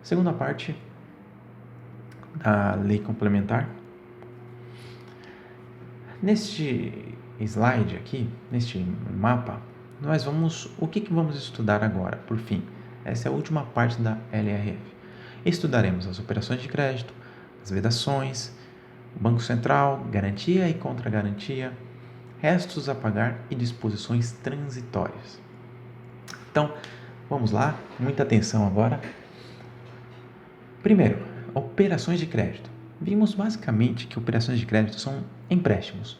Segunda parte da lei complementar. Neste slide aqui, neste mapa, o que vamos estudar agora, por fim? Essa é a última parte da LRF. Estudaremos as operações de crédito, as vedações, o Banco Central, garantia e contra-garantia, restos a pagar e disposições transitórias. Então, vamos lá, muita atenção agora. Primeiro, operações de crédito. Vimos basicamente que operações de crédito são empréstimos.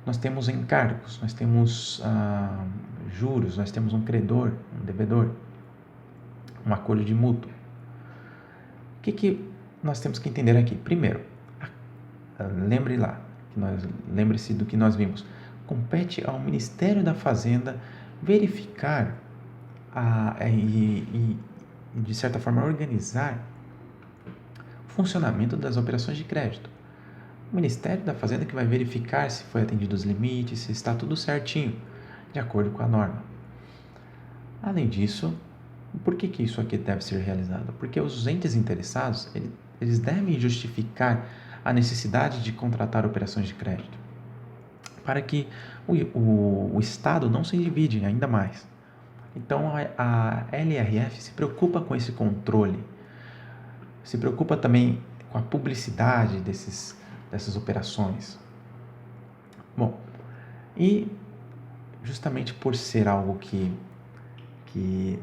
Nós temos encargos, nós temos juros, nós temos um credor, um devedor, um acordo de mútuo. O que nós temos que entender aqui? Primeiro, lembre-se do que nós vimos. Compete ao Ministério da Fazenda verificar e, de certa forma, organizar o funcionamento das operações de crédito. O Ministério da Fazenda que vai verificar se foi atendido os limites, se está tudo certinho, de acordo com a norma. Além disso, por que isso aqui deve ser realizado? Porque os entes interessados, eles devem justificar a necessidade de contratar operações de crédito, para que o Estado não se divide ainda mais. Então, a LRF se preocupa com esse controle, se preocupa também com a publicidade dessas operações. Bom, e justamente por ser algo que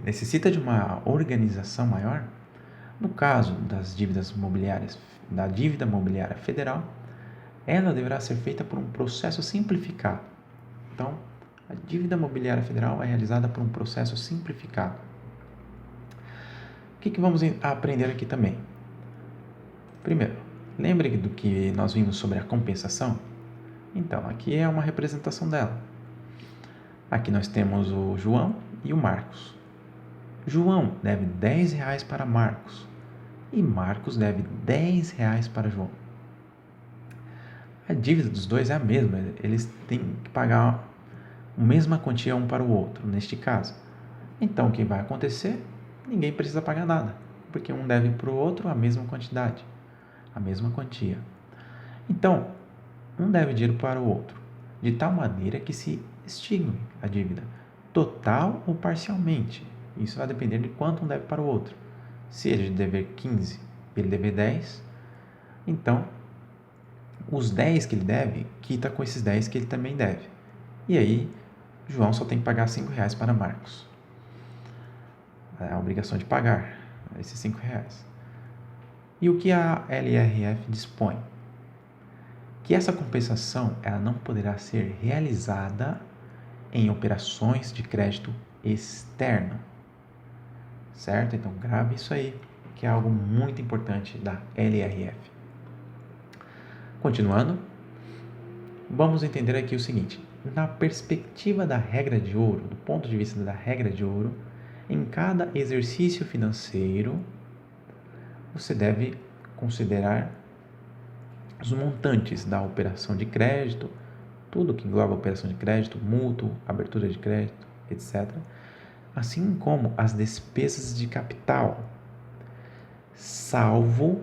necessita de uma organização maior, no caso das dívidas mobiliárias, da dívida mobiliária federal, ela deverá ser feita por um processo simplificado. Então, a dívida mobiliária federal é realizada por um processo simplificado. O que vamos aprender aqui também? Primeiro, lembre do que nós vimos sobre a compensação? Então, aqui é uma representação dela. Aqui nós temos o João e o Marcos. João deve R$10 para Marcos e Marcos deve R$10 para João. A dívida dos dois é a mesma, eles têm que pagar a mesma quantia um para o outro, neste caso. Então, o que vai acontecer? Ninguém precisa pagar nada, porque um deve para o outro a mesma quantidade, a mesma quantia. Então, um deve dinheiro para o outro, de tal maneira que se extingue a dívida, total ou parcialmente. Isso vai depender de quanto um deve para o outro. Se ele dever 15 e ele dever 10, então os 10 que ele deve, quita com esses 10 que ele também deve. E aí, João só tem que pagar R$5 para Marcos. É a obrigação de pagar esses R$5. E o que a LRF dispõe? Que essa compensação ela não poderá ser realizada em operações de crédito externo. Certo? Então, grave isso aí, que é algo muito importante da LRF. Continuando, vamos entender aqui o seguinte. Na perspectiva da regra de ouro, do ponto de vista da regra de ouro, em cada exercício financeiro, você deve considerar os montantes da operação de crédito, tudo que engloba a operação de crédito, mútuo, abertura de crédito, etc., assim como as despesas de capital, salvo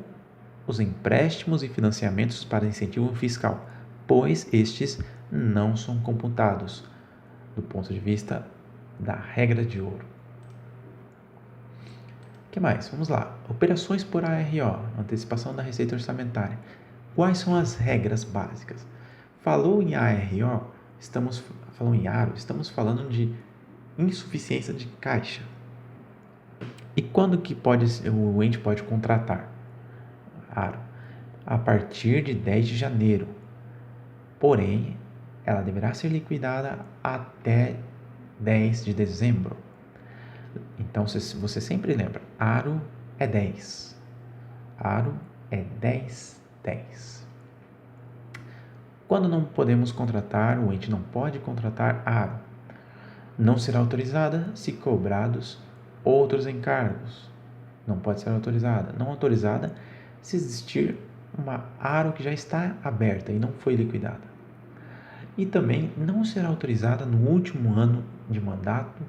os empréstimos e financiamentos para incentivo fiscal, pois estes não são computados do ponto de vista da regra de ouro. O que mais? Vamos lá. Operações por ARO, antecipação da receita orçamentária. Quais são as regras básicas? Falou em ARO, estamos falando de insuficiência de caixa. E quando que o ente pode contratar ARO? A partir de 10 de janeiro. Porém, ela deverá ser liquidada até 10 de dezembro. Então, você sempre lembra, ARO é 10. ARO é 10, 10. Quando não podemos contratar, o ente não pode contratar ARO. Não será autorizada se cobrados outros encargos. Não pode ser autorizada. Não autorizada se existir uma ARO que já está aberta e não foi liquidada. E também não será autorizada no último ano de mandato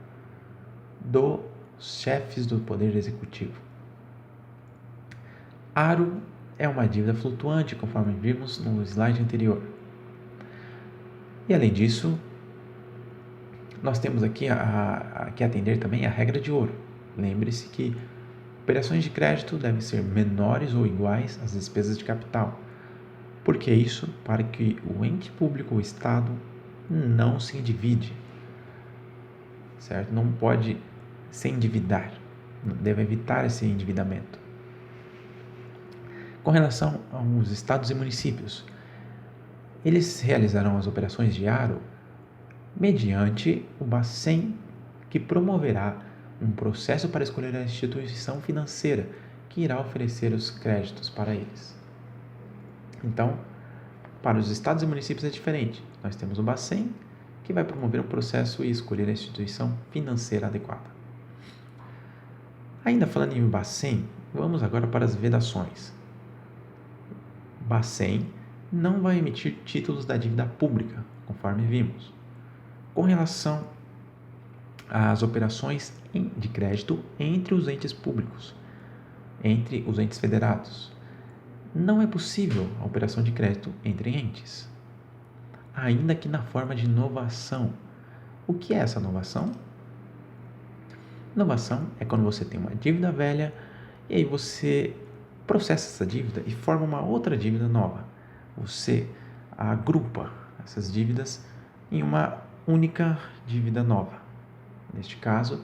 dos chefes do Poder Executivo. Aro é uma dívida flutuante, conforme vimos no slide anterior. E além disso, nós temos aqui que atender também a regra de ouro. Lembre-se que operações de crédito devem ser menores ou iguais às despesas de capital. Por que isso? Para que o ente público, o Estado, não se endivide, certo? Não pode se endividar, deve evitar esse endividamento. Com relação aos estados e municípios, eles realizarão as operações de aro mediante o Bacen, que promoverá um processo para escolher a instituição financeira que irá oferecer os créditos para eles. Então, para os estados e municípios é diferente. Nós temos o Bacen, que vai promover um processo e escolher a instituição financeira adequada. Ainda falando em Bacen, vamos agora para as vedações. Bacen não vai emitir títulos da dívida pública, conforme vimos. Com relação às operações de crédito entre os entes públicos, entre os entes federados, não é possível a operação de crédito entre entes, ainda que na forma de novação. O que é essa novação? Novação é quando você tem uma dívida velha e aí você processa essa dívida e forma uma outra dívida nova. Você agrupa essas dívidas em uma única dívida nova. Neste caso,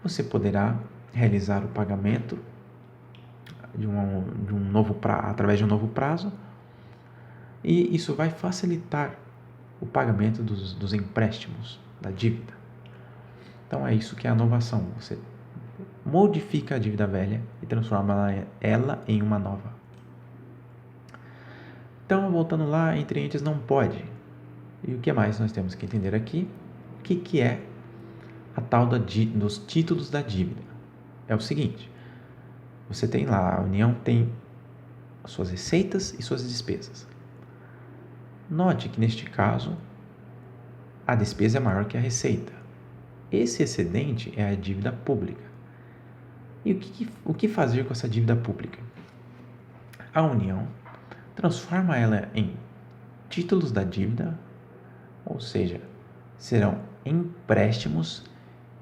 você poderá realizar o pagamento através de um novo prazo, e isso vai facilitar o pagamento dos empréstimos, da dívida. Então é isso que é a novação. Você modifica a dívida velha e transforma ela em uma nova. Então, voltando lá, entre entes não pode. E o que mais nós temos que entender aqui? O que é a tal dos títulos da dívida? É o seguinte: você tem lá, a União tem suas receitas e suas despesas. Note que neste caso, a despesa é maior que a receita. Esse excedente é a dívida pública. E o que fazer com essa dívida pública? A União transforma ela em títulos da dívida, ou seja, serão empréstimos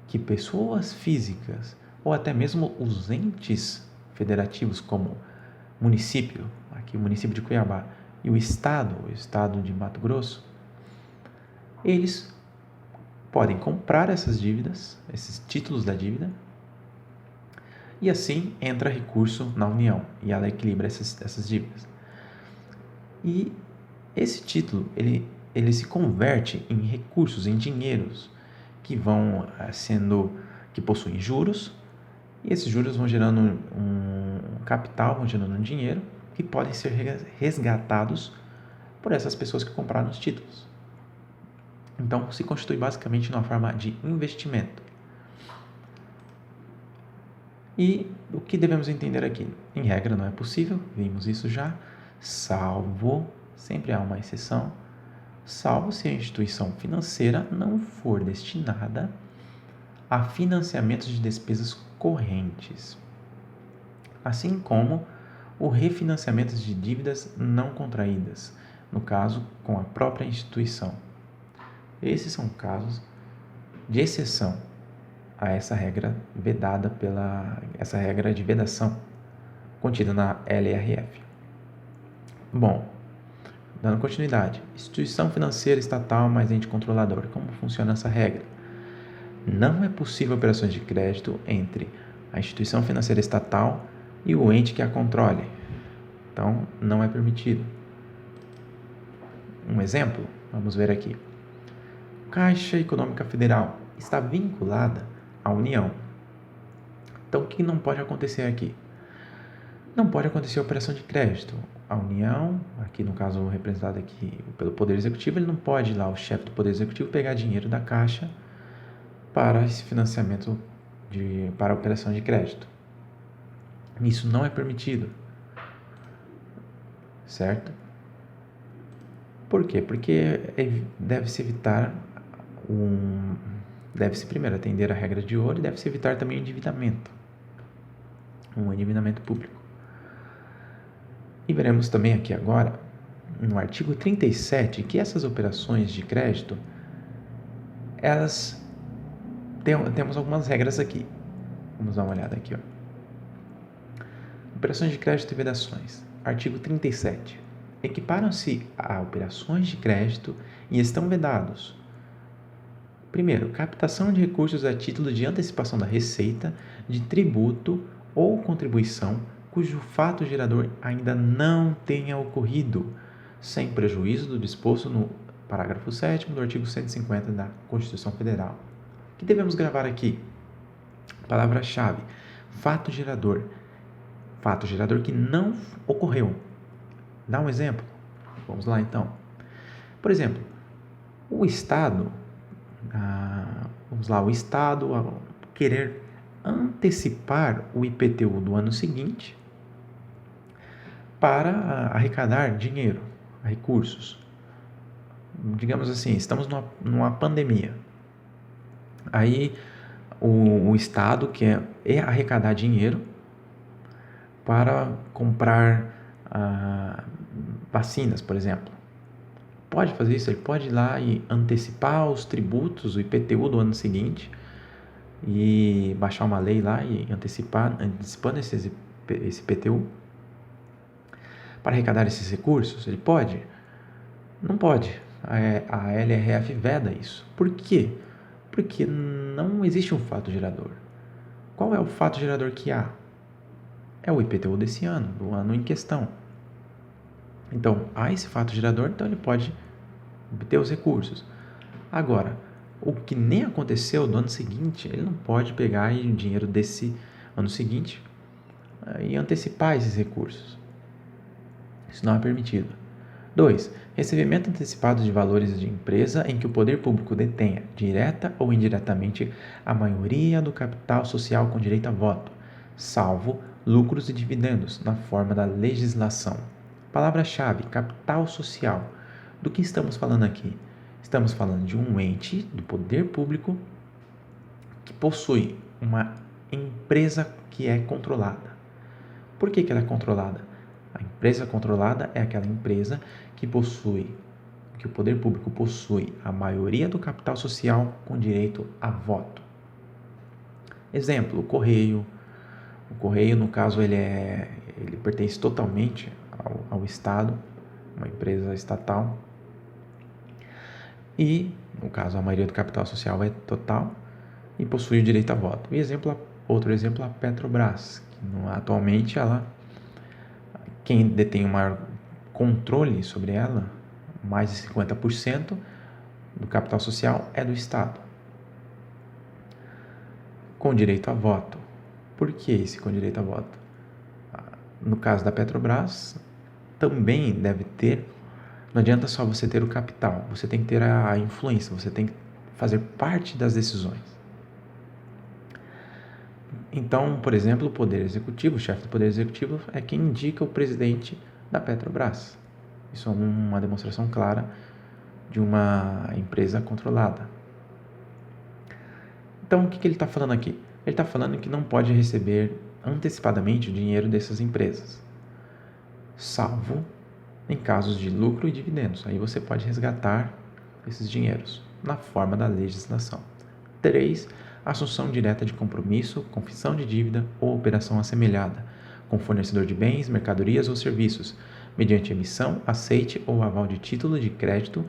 que pessoas físicas ou até mesmo os entes federativos, como município, aqui o município de Cuiabá, e o estado de Mato Grosso, eles podem comprar essas dívidas, esses títulos da dívida, e assim entra recurso na União e ela equilibra essas dívidas. E esse título, ele se converte em recursos, em dinheiros, que possuem juros, e esses juros vão gerando um capital, vão gerando um dinheiro, que podem ser resgatados por essas pessoas que compraram os títulos. Então, se constitui basicamente uma forma de investimento. E o que devemos entender aqui? Em regra, não é possível, vimos isso já, salvo, sempre há uma exceção, salvo se a instituição financeira não for destinada a financiamentos de despesas correntes, assim como o refinanciamento de dívidas não contraídas, no caso, com a própria instituição. Esses são casos de exceção a essa regra essa regra de vedação contida na LRF. Bom, dando continuidade, instituição financeira estatal mais ente controlador. Como funciona essa regra? Não é possível operações de crédito entre a instituição financeira estatal e o ente que a controle. Então, não é permitido. Um exemplo, vamos ver aqui. Caixa Econômica Federal está vinculada à União. Então, o que não pode acontecer aqui? Não pode acontecer operação de crédito. A União, aqui no caso representada aqui pelo Poder Executivo, ele não pode ir lá, o chefe do Poder Executivo, pegar dinheiro da Caixa para esse financiamento para a operação de crédito. Isso não é permitido. Certo? Por quê? Porque deve-se primeiro atender a regra de ouro e deve-se evitar também o endividamento. Um endividamento público. E veremos também aqui agora, no artigo 37, que essas operações de crédito, elas temos algumas regras aqui. Vamos dar uma olhada aqui. Operações de crédito e vedações. Artigo 37. Equiparam-se a operações de crédito e estão vedados: primeiro, captação de recursos a título de antecipação da receita, de tributo ou contribuição cujo fato gerador ainda não tenha ocorrido, sem prejuízo do disposto no parágrafo 7º do artigo 150 da Constituição Federal. O que devemos gravar aqui? Palavra-chave: fato gerador. Fato gerador que não ocorreu. Dá um exemplo? Vamos lá então. Por exemplo, o Estado, o Estado querer antecipar o IPTU do ano seguinte para arrecadar dinheiro, recursos. Digamos assim, estamos numa pandemia. Aí o Estado quer arrecadar dinheiro para comprar vacinas, por exemplo. Pode fazer isso, ele pode ir lá e antecipar os tributos, o IPTU do ano seguinte, e baixar uma lei lá e antecipando esse IPTU para arrecadar esses recursos. Ele pode? Não pode. A LRF veda isso. Por quê? Porque não existe um fato gerador. Qual é o fato gerador que há? É o IPTU desse ano, do ano em questão. Então, há esse fato gerador, então ele pode obter os recursos. Agora, o que nem aconteceu do ano seguinte, ele não pode pegar o dinheiro desse ano seguinte e antecipar esses recursos. Isso não é permitido. 2. Recebimento antecipado de valores de empresa em que o poder público detenha, direta ou indiretamente, a maioria do capital social com direito a voto, salvo lucros e dividendos, na forma da legislação. Palavra-chave: capital social. Do que estamos falando aqui? Estamos falando de um ente do poder público que possui uma empresa que é controlada. Por que ela é controlada? A empresa controlada é aquela empresa que o poder público possui a maioria do capital social com direito a voto. Exemplo, o Correio. O Correio, no caso, ele pertence totalmente ao Estado, uma empresa estatal. E, no caso, a maioria do capital social é total e possui o direito a voto. Outro exemplo, a Petrobras, que atualmente quem detém o maior controle sobre ela, mais de 50% do capital social é do Estado. Com direito a voto. Por que esse com direito a voto? No caso da Petrobras, também deve ter. Não adianta só você ter o capital, você tem que ter a influência, você tem que fazer parte das decisões. Então, por exemplo, o Poder Executivo, o chefe do Poder Executivo é quem indica o presidente da Petrobras. Isso é uma demonstração clara de uma empresa controlada. Então, o que ele está falando aqui? Ele está falando que não pode receber antecipadamente o dinheiro dessas empresas, salvo em casos de lucro e dividendos. Aí você pode resgatar esses dinheiros na forma da legislação. 3. Assunção direta de compromisso, confissão de dívida ou operação assemelhada, com fornecedor de bens, mercadorias ou serviços, mediante emissão, aceite ou aval de título de crédito,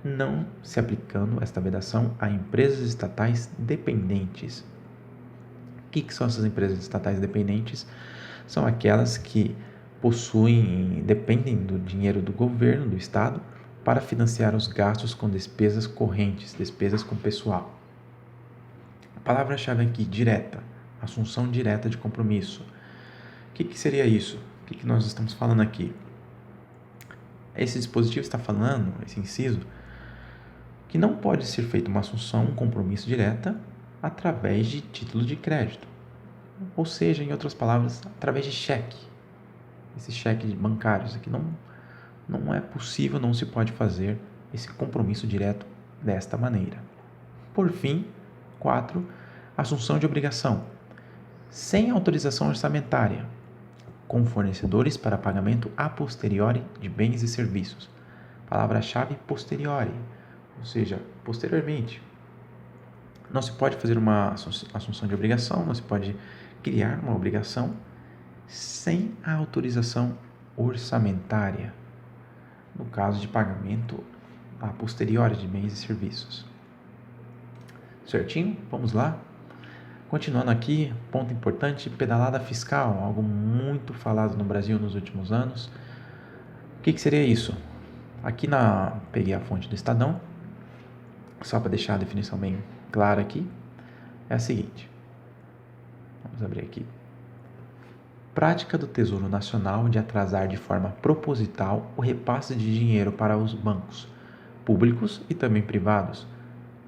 não se aplicando esta vedação a empresas estatais dependentes. O que são essas empresas estatais dependentes? São aquelas que dependem do dinheiro do governo, do Estado, para financiar os gastos com despesas correntes, despesas com pessoal. A palavra-chave aqui, direta, assunção direta de compromisso. O que seria isso? O que nós estamos falando aqui? Esse dispositivo está falando, esse inciso, que não pode ser feita uma assunção, um compromisso direta através de título de crédito. Ou seja, em outras palavras, através de cheque. Esse cheque bancário, isso aqui não é possível, não se pode fazer esse compromisso direto desta maneira. Por fim, 4. Assunção de obrigação. Sem autorização orçamentária. com fornecedores para pagamento a posteriori de bens e serviços. Palavra-chave posteriori, ou seja, posteriormente. Não se pode fazer uma assunção de obrigação, não se pode criar uma obrigação sem a autorização orçamentária, no caso de pagamento a posteriori de bens e serviços. Certinho? Vamos lá? Continuando aqui, ponto importante, pedalada fiscal, algo muito falado no Brasil nos últimos anos. O que seria isso? Aqui peguei a fonte do Estadão, só para deixar a definição bem clara aqui, é a seguinte. Vamos abrir aqui. Prática do Tesouro Nacional de atrasar de forma proposital o repasse de dinheiro para os bancos, públicos e também privados,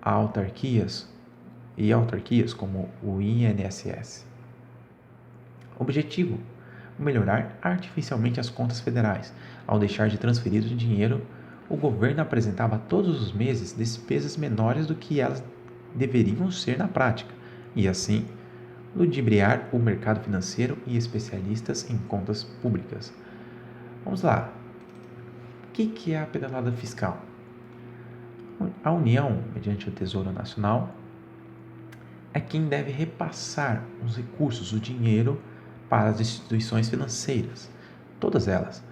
autarquias como o INSS. Objetivo: melhorar artificialmente as contas federais. Ao deixar de transferir o dinheiro, o governo apresentava todos os meses despesas menores do que elas deveriam ser na prática, e assim ludibriar o mercado financeiro e especialistas em contas públicas. Vamos lá. O que é a pedalada fiscal? A União, mediante o Tesouro Nacional, é quem deve repassar os recursos, o dinheiro, para as instituições financeiras. Todas elas.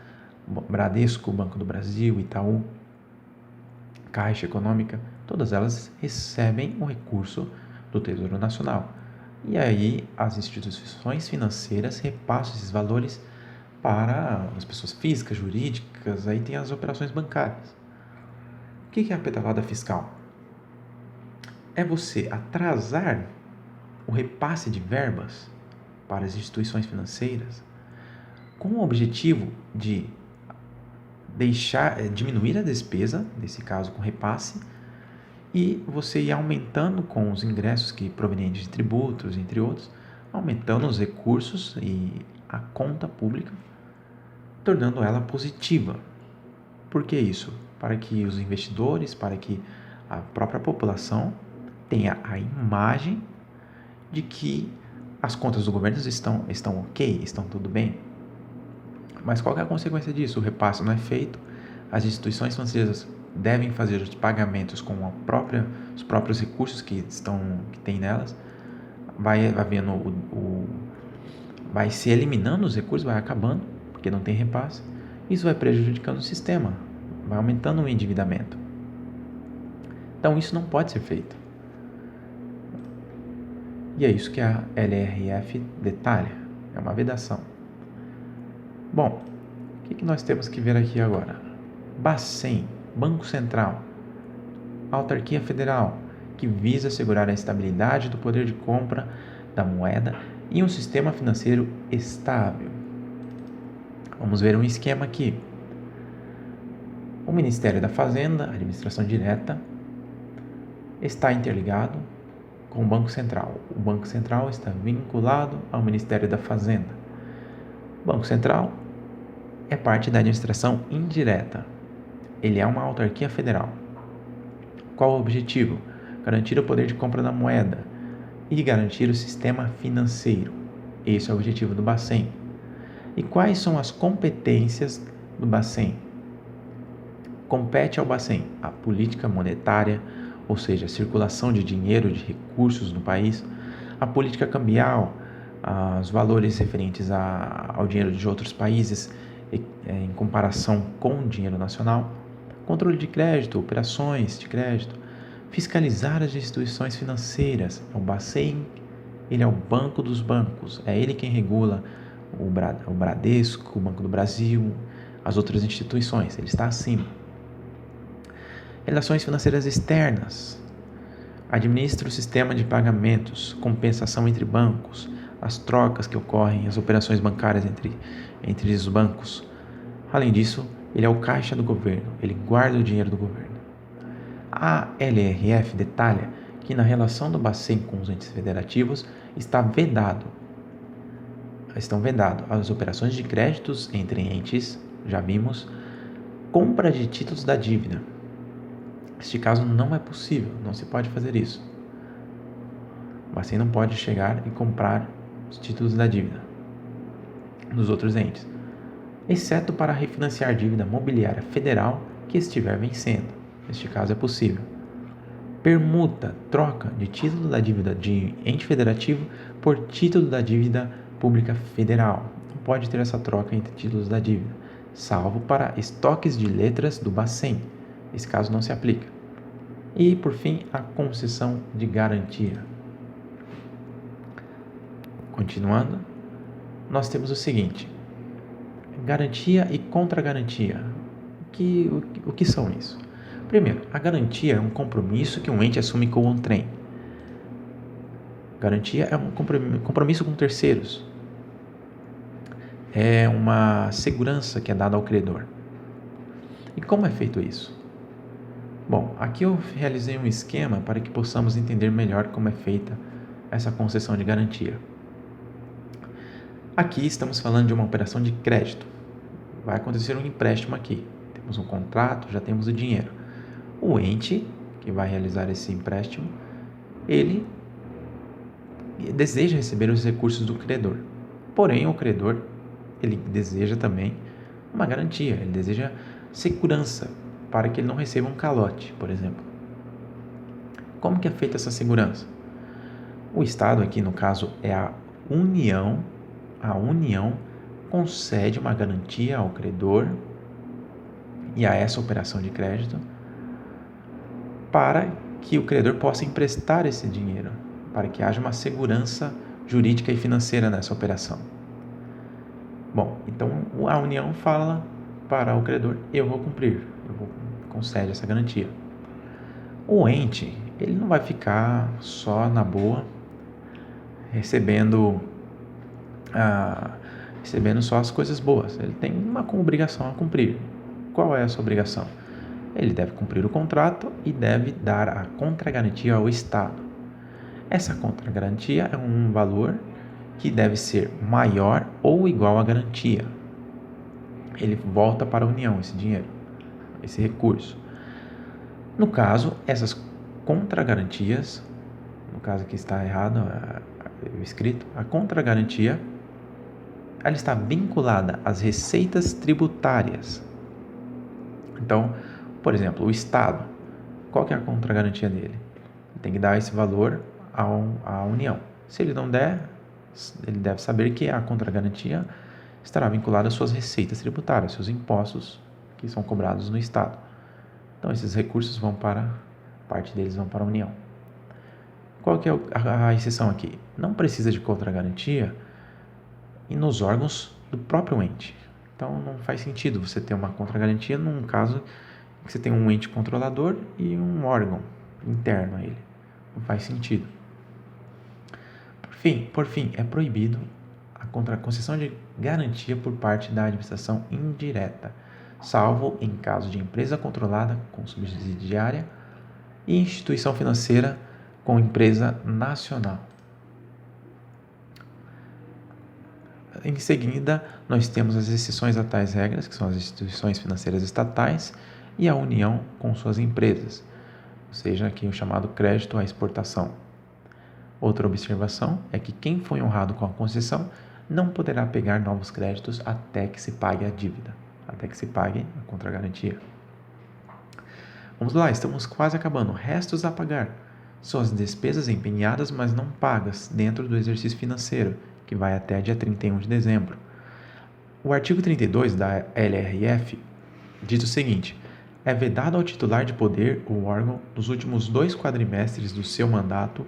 Bradesco, Banco do Brasil, Itaú, Caixa Econômica, todas elas recebem o recurso do Tesouro Nacional. E aí as instituições financeiras repassam esses valores para as pessoas físicas, jurídicas, aí tem as operações bancárias. O que é a pedalada fiscal? É você atrasar o repasse de verbas para as financeiras com o objetivo de diminuir a despesa, nesse caso com repasse, e você ir aumentando com os ingressos que provenientes de tributos, entre outros, aumentando os recursos e a conta pública, tornando ela positiva. Por que isso? Para que os investidores, para que a própria população tenha a imagem de que as contas do governo estão ok, estão tudo bem. Mas qual é a consequência disso? O repasse não é feito, as instituições financeiras devem fazer os pagamentos com os próprios recursos que tem nelas, vai se eliminando os recursos, vai acabando, porque não tem repasse. Isso vai prejudicando o sistema, vai aumentando o endividamento. Então isso não pode ser feito. E é isso que a LRF detalha, é uma vedação. Bom, o que nós temos que ver aqui agora? Bacen, Banco Central, autarquia federal, que visa assegurar a estabilidade do poder de compra da moeda e um sistema financeiro estável. Vamos ver um esquema aqui. O Ministério da Fazenda, administração direta, está interligado com o Banco Central. O Banco Central está vinculado ao Ministério da Fazenda. O Banco Central é parte da administração indireta. Ele é uma autarquia federal. Qual o objetivo? Garantir o poder de compra da moeda e garantir o sistema financeiro. Esse é o objetivo do Bacen. E quais são as competências do Bacen? Compete ao Bacen a política monetária, ou seja, a circulação de dinheiro, de recursos no país, a política cambial, os valores referentes ao dinheiro de outros países em comparação com o dinheiro nacional, controle de crédito, operações de crédito, fiscalizar as instituições financeiras. O Bacen, ele é o banco dos bancos, é ele quem regula o Bradesco, o Banco do Brasil, as outras instituições, ele está acima. Relações financeiras externas, administra o sistema de pagamentos, compensação entre bancos, as trocas que ocorrem, as operações bancárias entre os bancos. Além disso, ele é o caixa do governo, ele guarda o dinheiro do governo. A LRF detalha que na relação do Bacen com os entes federativos estão vedadas as operações de créditos entre entes, já vimos, compra de títulos da dívida. Neste caso não é possível, não se pode fazer isso. O Bacen não pode chegar e comprar os títulos da dívida. dos outros entes, exceto para refinanciar dívida mobiliária federal que estiver vencendo. Neste caso é possível. Permuta, troca de título da dívida de ente federativo por título da dívida pública federal. Não pode ter essa troca entre títulos da dívida, salvo para estoques de letras do Bacen. Esse caso não se aplica. E, por fim, a concessão de garantia. Continuando, nós temos o seguinte: garantia e contragarantia. O que são isso? Primeiro, a garantia é um compromisso que um ente assume com um trem. Garantia é um compromisso com terceiros. É uma segurança que é dada ao credor. E como é feito isso? Bom, aqui eu realizei um esquema para que possamos entender melhor como é feita essa concessão de garantia. Aqui estamos falando de uma operação de crédito. Vai acontecer um empréstimo aqui. Temos um contrato, já temos o dinheiro. O ente que vai realizar esse empréstimo, ele deseja receber os recursos do credor. Porém, o credor, ele deseja também uma garantia, ele deseja segurança para que ele não receba um calote, por exemplo. Como que é feita essa segurança? O Estado, aqui no caso, é a União concede uma garantia ao credor e a essa operação de crédito para que o credor possa emprestar esse dinheiro, para que haja uma segurança jurídica e financeira nessa operação. Bom, então a União fala para o credor: eu vou cumprir, concede essa garantia. O ente, ele não vai ficar só na boa, recebendo só as coisas boas. Ele tem uma obrigação a cumprir. Qual é essa obrigação? Ele deve cumprir o contrato e deve dar a contragarantia ao Estado. Essa contragarantia é um valor que deve ser maior ou igual à garantia. Ele volta para a União, esse dinheiro, esse recurso. No caso, essas contragarantias, no caso aqui está errado escrito, a contragarantia, ela está vinculada às receitas tributárias. Então, por exemplo, o Estado, qual que é a contragarantia dele? Ele tem que dar esse valor à União. Se ele não der, ele deve saber que a contragarantia estará vinculada às suas receitas tributárias, seus impostos que são cobrados no Estado. Então, esses recursos parte deles vão para a União. Qual que é a exceção aqui? Não precisa de contragarantia e nos órgãos do próprio ente. Então, não faz sentido você ter uma contragarantia num caso que você tem um ente controlador e um órgão interno a ele. Não faz sentido. Por fim, é proibido a concessão de garantia por parte da administração indireta, salvo em caso de empresa controlada com subsidiária e instituição financeira com empresa nacional. Em seguida, nós temos as exceções a tais regras, que são as instituições financeiras estatais e a União com suas empresas, ou seja, aqui o chamado crédito à exportação. Outra observação é que quem foi honrado com a concessão não poderá pegar novos créditos até que se pague a dívida, até que se pague a contragarantia. Vamos lá, estamos quase acabando. Restos a pagar são as despesas empenhadas, mas não pagas dentro do exercício financeiro, que vai até dia 31 de dezembro. O artigo 32 da LRF diz o seguinte: é vedado ao titular de poder ou órgão, nos últimos 2 quadrimestres do seu mandato,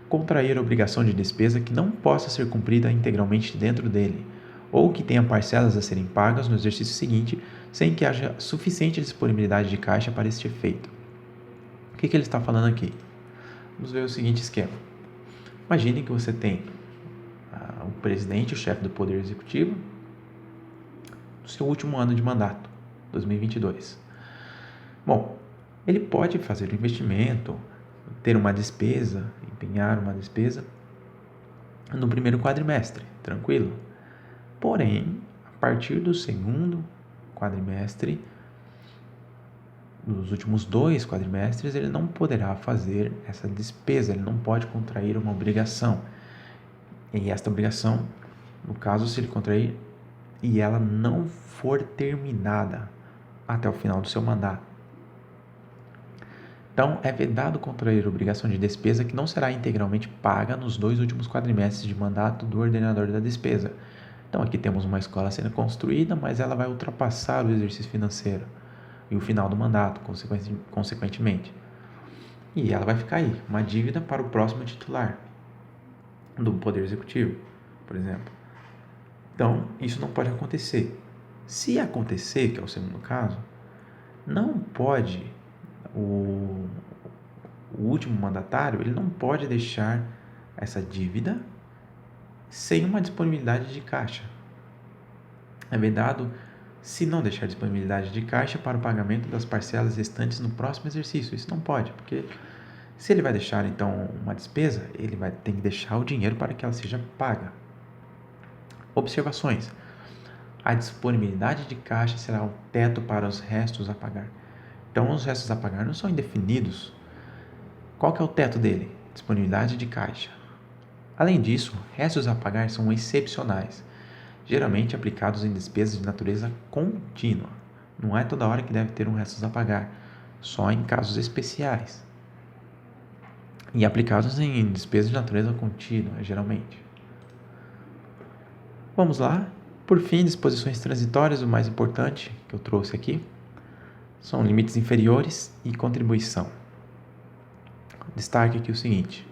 contrair obrigação de despesa que não possa ser cumprida integralmente dentro dele, ou que tenha parcelas a serem pagas no exercício seguinte, sem que haja suficiente disponibilidade de caixa para este efeito. O que ele está falando aqui? Vamos ver o seguinte esquema. Imagine que você tem o presidente, o chefe do Poder Executivo, no seu último ano de mandato, 2022. Bom, ele pode fazer um investimento, ter uma despesa, empenhar uma despesa no primeiro quadrimestre, tranquilo. Porém, a partir do segundo quadrimestre, nos últimos 2 quadrimestres, ele não poderá fazer essa despesa, ele não pode contrair uma obrigação. E esta obrigação, no caso, se ele contrair, e ela não for terminada até o final do seu mandato. Então, é vedado contrair obrigação de despesa que não será integralmente paga nos 2 últimos quadrimestres de mandato do ordenador da despesa. Então, aqui temos uma escola sendo construída, mas ela vai ultrapassar o exercício financeiro e o final do mandato, consequentemente. E ela vai ficar aí, uma dívida para o próximo titular do Poder Executivo, por exemplo. Então, isso não pode acontecer. Se acontecer, que é o segundo caso, não pode, o último mandatário, ele não pode deixar essa dívida sem uma disponibilidade de caixa. É vedado se não deixar disponibilidade de caixa para o pagamento das parcelas restantes no próximo exercício. Isso não pode, porque se ele vai deixar, então, uma despesa, ele vai ter que deixar o dinheiro para que ela seja paga. Observações. A disponibilidade de caixa será o teto para os restos a pagar. Então, os restos a pagar não são indefinidos. Qual que é o teto dele? Disponibilidade de caixa. Além disso, restos a pagar são excepcionais, geralmente aplicados em despesas de natureza contínua. Não é toda hora que deve ter um restos a pagar, só em casos especiais. E aplicados em despesas de natureza contínua, geralmente. Vamos lá. Por fim, disposições transitórias, o mais importante que eu trouxe aqui, são limites inferiores e contribuição. Destaque aqui o seguinte.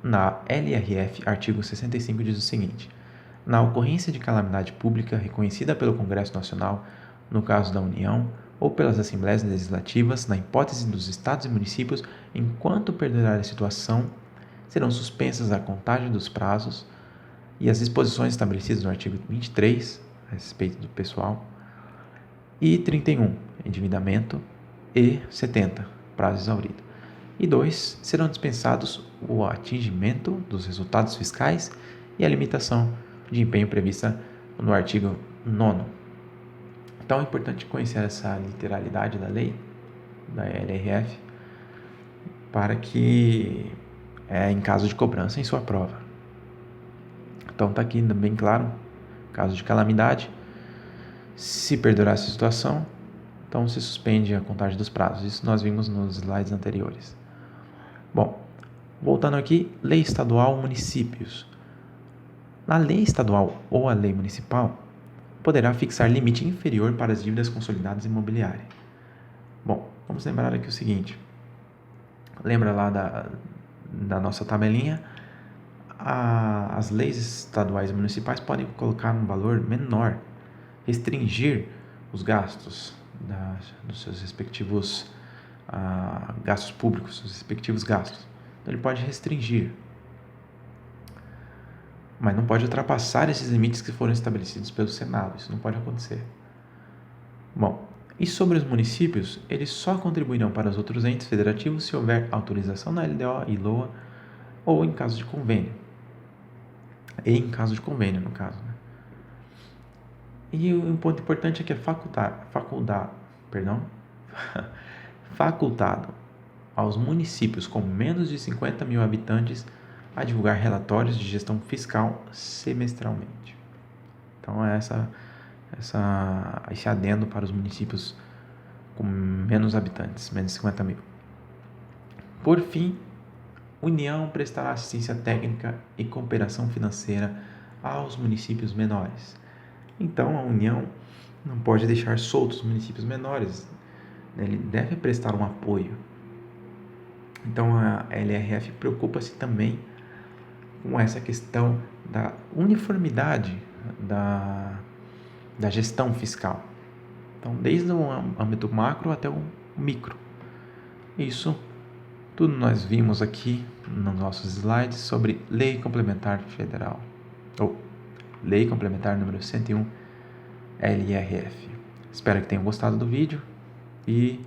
Na LRF, artigo 65 diz o seguinte: na ocorrência de calamidade pública reconhecida pelo Congresso Nacional, no caso da União, ou pelas Assembleias Legislativas, na hipótese dos Estados e municípios, enquanto perdurar a situação, serão suspensas a contagem dos prazos e as disposições estabelecidas no artigo 23, a respeito do pessoal, e 31, endividamento, e 70, prazo exaurido. E 2, serão dispensados o atingimento dos resultados fiscais e a limitação de empenho prevista no artigo 9. Então é importante conhecer essa literalidade da lei, da LRF, para que, em caso de cobrança, em sua prova. Então está aqui bem claro, caso de calamidade, se perdurar essa situação, então se suspende a contagem dos prazos. Isso nós vimos nos slides anteriores. Bom, voltando aqui, lei estadual, municípios. Na lei estadual ou a lei municipal, poderá fixar limite inferior para as dívidas consolidadas imobiliárias. Bom, vamos lembrar aqui o seguinte. Lembra lá da nossa tabelinha? As leis estaduais e municipais podem colocar um valor menor, restringir os gastos dos seus respectivos gastos públicos, os respectivos gastos. Então, ele pode restringir, mas não pode ultrapassar esses limites que foram estabelecidos pelo Senado. Isso não pode acontecer. Bom, e sobre os municípios, eles só contribuirão para os outros entes federativos se houver autorização na LDO e LOA ou em caso de convênio. Em caso de convênio, no caso. Né? E um ponto importante é que é facultado aos municípios com menos de 50 mil habitantes a divulgar relatórios de gestão fiscal semestralmente. Então, é esse adendo para os municípios com menos habitantes, menos de 50 mil. Por fim, União prestará assistência técnica e cooperação financeira aos municípios menores. Então, a União não pode deixar soltos os municípios menores. Ele deve prestar um apoio. Então, a LRF preocupa-se também com essa questão da uniformidade da gestão fiscal. Então, desde o âmbito macro até o micro. Isso tudo nós vimos aqui nos nossos slides sobre Lei Complementar Federal, ou Lei Complementar número 101, LRF. Espero que tenham gostado do vídeo e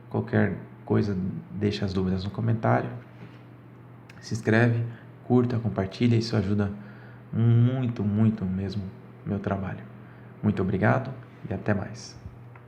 qualquer coisa, deixa as dúvidas no comentário. Se inscreve, curta, compartilha, isso ajuda muito, muito mesmo o meu trabalho. Muito obrigado e até mais.